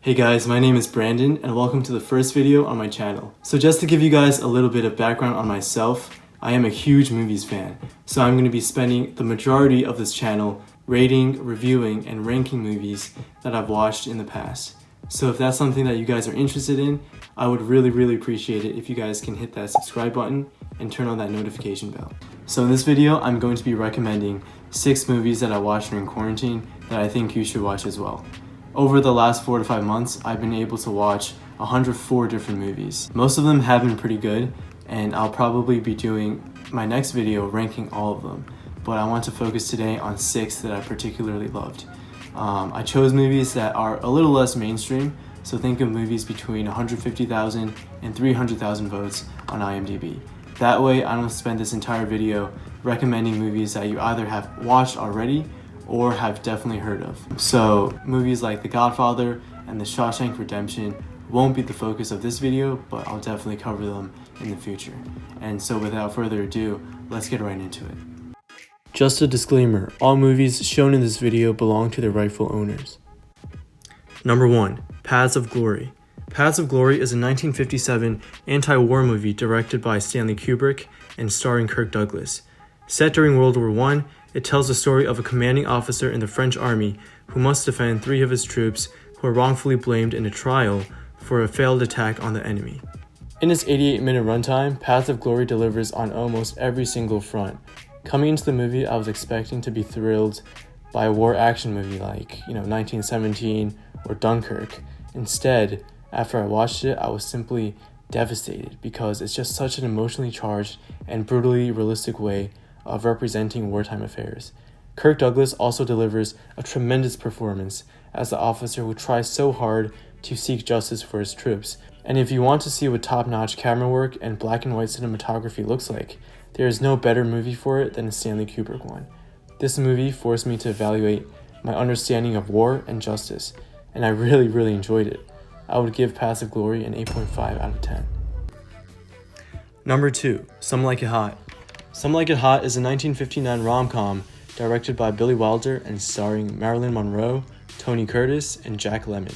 Hey guys, my name is Brandon and welcome to the first video on my channel. So just to give you guys a little bit of background on myself, I am a huge movies fan. So I'm going to be spending the majority of this channel rating, reviewing, and ranking movies that I've watched in the past. So if that's something that you guys are interested in, I would really appreciate it if you guys can hit that subscribe button and turn on that notification bell. So in this video, I'm going to be recommending 6 movies that I watched during quarantine that I think you should watch as well. Over the last 4 to 5 months, I've been able to watch 104 different movies. Most of them have been pretty good, and I'll probably be doing my next video ranking all of them. But I want to focus today on 6 that I particularly loved. I chose movies that are a little less mainstream, so think of movies between 150,000 and 300,000 votes on IMDb. That way, I don't spend this entire video recommending movies that you either have watched already or have definitely heard of. So movies like The Godfather and The Shawshank Redemption won't be the focus of this video, but I'll definitely cover them in the future. And so without further ado, let's get right into it. Just a disclaimer, all movies shown in this video belong to their rightful owners. Number 1, Paths of Glory. Paths of Glory is a 1957 anti-war movie directed by Stanley Kubrick and starring Kirk Douglas. Set during World War I, it tells the story of a commanding officer in the French army who must defend 3 of his troops who are wrongfully blamed in a trial for a failed attack on the enemy. In its 88-minute runtime, Paths of Glory delivers on almost every single front. Coming into the movie, I was expecting to be thrilled by a war action movie like, 1917 or Dunkirk. Instead, after I watched it, I was simply devastated because it's just such an emotionally charged and brutally realistic way of representing wartime affairs. Kirk Douglas also delivers a tremendous performance as the officer who tries so hard to seek justice for his troops. And if you want to see what top-notch camera work and black and white cinematography looks like, there is no better movie for it than a Stanley Kubrick one. This movie forced me to evaluate my understanding of war and justice, and I really enjoyed it. I would give Paths of Glory an 8.5 out of 10. Number 2, Some Like It Hot. Some Like It Hot is a 1959 rom-com directed by Billy Wilder and starring Marilyn Monroe, Tony Curtis, and Jack Lemmon.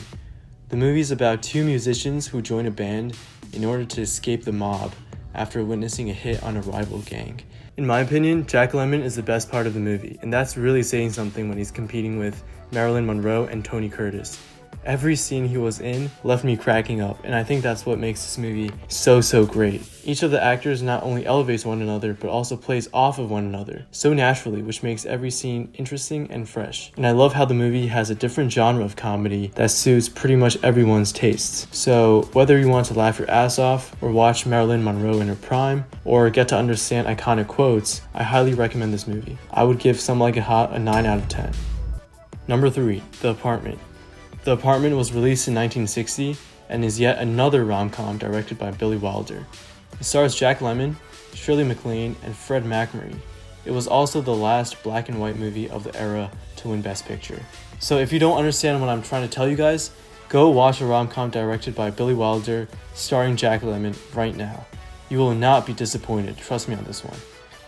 The movie is about 2 musicians who join a band in order to escape the mob after witnessing a hit on a rival gang. In my opinion, Jack Lemmon is the best part of the movie, and that's really saying something when he's competing with Marilyn Monroe and Tony Curtis. Every scene he was in left me cracking up, and I think that's what makes this movie so great. Each of the actors not only elevates one another, but also plays off of one another so naturally, which makes every scene interesting and fresh. And I love how the movie has a different genre of comedy that suits pretty much everyone's tastes. So whether you want to laugh your ass off, or watch Marilyn Monroe in her prime, or get to understand iconic quotes, I highly recommend this movie. I would give Some Like It Hot a 9 out of 10. Number 3, The Apartment. The Apartment was released in 1960 and is yet another rom-com directed by Billy Wilder. It stars Jack Lemmon, Shirley MacLaine, and Fred MacMurray. It was also the last black and white movie of the era to win Best Picture. So if you don't understand what I'm trying to tell you guys, go watch a rom-com directed by Billy Wilder starring Jack Lemmon right now. You will not be disappointed, trust me on this one.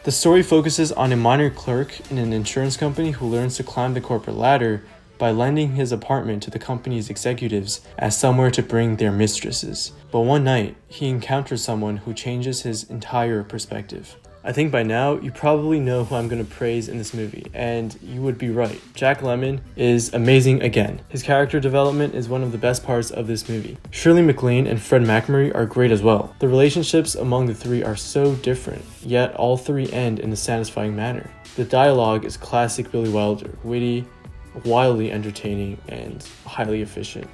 The story focuses on a minor clerk in an insurance company who learns to climb the corporate ladder by lending his apartment to the company's executives as somewhere to bring their mistresses. But one night, he encounters someone who changes his entire perspective. I think by now, you probably know who I'm going to praise in this movie, and you would be right. Jack Lemmon is amazing again. His character development is one of the best parts of this movie. Shirley MacLaine and Fred MacMurray are great as well. The relationships among the 3 are so different, yet all 3 end in a satisfying manner. The dialogue is classic Billy Wilder, witty, wildly entertaining, and highly efficient.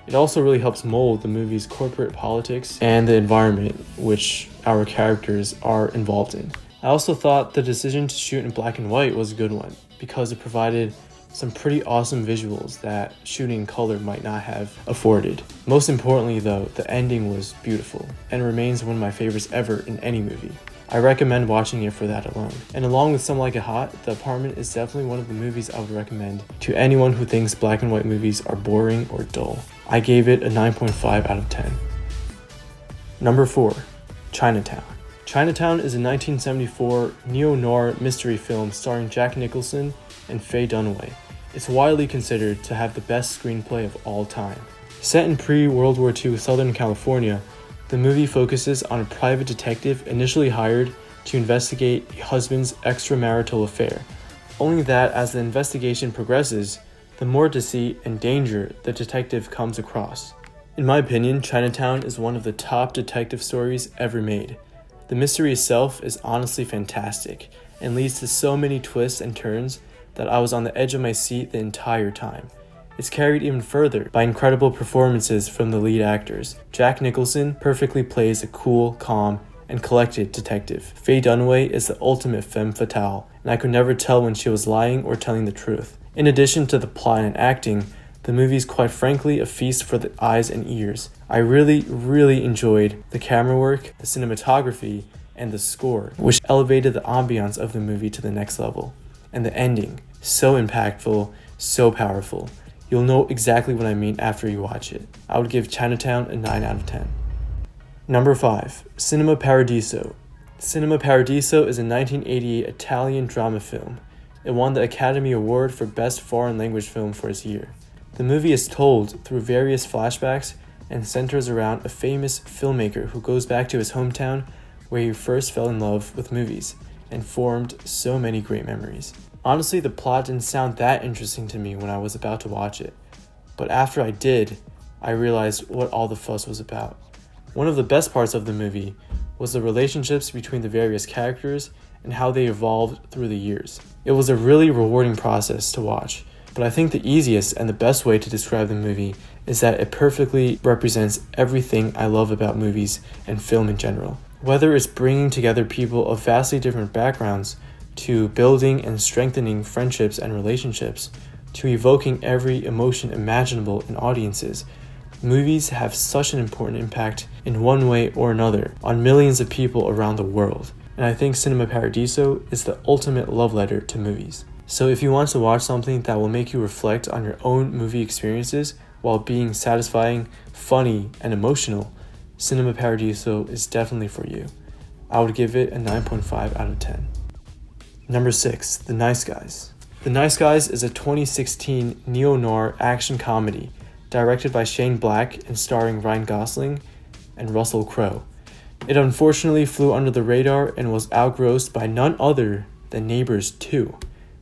It also really helps mold the movie's corporate politics and the environment which our characters are involved in. I also thought the decision to shoot in black and white was a good one because it provided some pretty awesome visuals that shooting in color might not have afforded. Most importantly though, the ending was beautiful and remains one of my favorites ever in any movie. I recommend watching it for that alone. And along with Some Like It Hot, The Apartment is definitely one of the movies I would recommend to anyone who thinks black and white movies are boring or dull. I gave it a 9.5 out of 10. Number 4, Chinatown. Chinatown is a 1974 neo-noir mystery film starring Jack Nicholson and Faye Dunaway. It's widely considered to have the best screenplay of all time. Set in pre-World War II Southern California, the movie focuses on a private detective initially hired to investigate a husband's extramarital affair, only that as the investigation progresses, the more deceit and danger the detective comes across. In my opinion, Chinatown is one of the top detective stories ever made. The mystery itself is honestly fantastic and leads to so many twists and turns that I was on the edge of my seat the entire time. It's carried even further by incredible performances from the lead actors. Jack Nicholson perfectly plays a cool, calm, and collected detective. Faye Dunaway is the ultimate femme fatale, and I could never tell when she was lying or telling the truth. In addition to the plot and acting, the movie is quite frankly a feast for the eyes and ears. I really enjoyed the camera work, the cinematography, and the score, which elevated the ambiance of the movie to the next level. And the ending, so impactful, so powerful. You'll know exactly what I mean after you watch it. I would give Chinatown a 9 out of 10. Number 5. Cinema Paradiso. Cinema Paradiso is a 1988 Italian drama film. It won the Academy Award for Best Foreign Language Film for its year. The movie is told through various flashbacks and centers around a famous filmmaker who goes back to his hometown where he first fell in love with movies and formed so many great memories. Honestly, the plot didn't sound that interesting to me when I was about to watch it, but after I did, I realized what all the fuss was about. One of the best parts of the movie was the relationships between the various characters and how they evolved through the years. It was a really rewarding process to watch, but I think the easiest and the best way to describe the movie is that it perfectly represents everything I love about movies and film in general. Whether it's bringing together people of vastly different backgrounds, to building and strengthening friendships and relationships, to evoking every emotion imaginable in audiences, movies have such an important impact in one way or another on millions of people around the world. And I think Cinema Paradiso is the ultimate love letter to movies. So if you want to watch something that will make you reflect on your own movie experiences while being satisfying, funny, and emotional, Cinema Paradiso is definitely for you. I would give it a 9.5 out of 10. Number 6. The Nice Guys. The Nice Guys is a 2016 neo-noir action comedy directed by Shane Black and starring Ryan Gosling and Russell Crowe. It unfortunately flew under the radar and was outgrossed by none other than Neighbors 2,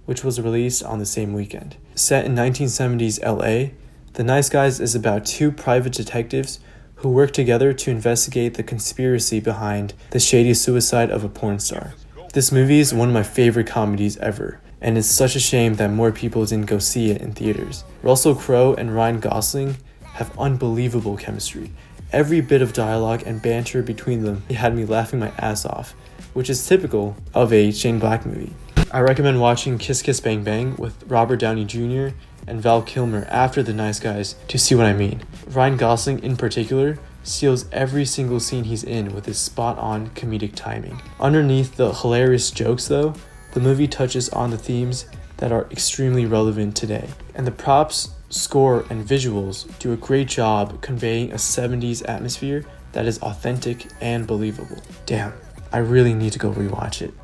which was released on the same weekend. Set in 1970s LA, The Nice Guys is about two private detectives who work together to investigate the conspiracy behind the shady suicide of a porn star. This movie is one of my favorite comedies ever, and it's such a shame that more people didn't go see it in theaters. Russell Crowe and Ryan Gosling have unbelievable chemistry. Every bit of dialogue and banter between them had me laughing my ass off, which is typical of a Shane Black movie. I recommend watching Kiss Kiss Bang Bang with Robert Downey Jr. and Val Kilmer after The Nice Guys to see what I mean. Ryan Gosling in particular steals every single scene he's in with his spot-on comedic timing. Underneath the hilarious jokes though, the movie touches on the themes that are extremely relevant today. And the props, score, and visuals do a great job conveying a 70s atmosphere that is authentic and believable. Damn, I really need to go rewatch it.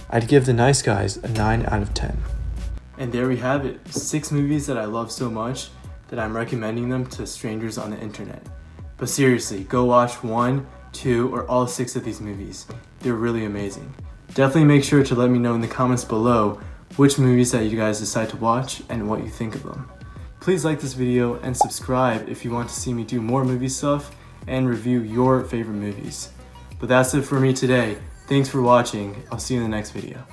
I'd give The Nice Guys a 9 out of 10. And there we have it, 6 movies that I love so much that I'm recommending them to strangers on the internet. But seriously, go watch 1, 2, or all 6 of these movies. They're really amazing. Definitely make sure to let me know in the comments below which movies that you guys decide to watch and what you think of them. Please like this video and subscribe if you want to see me do more movie stuff and review your favorite movies. But that's it for me today. Thanks for watching. I'll see you in the next video.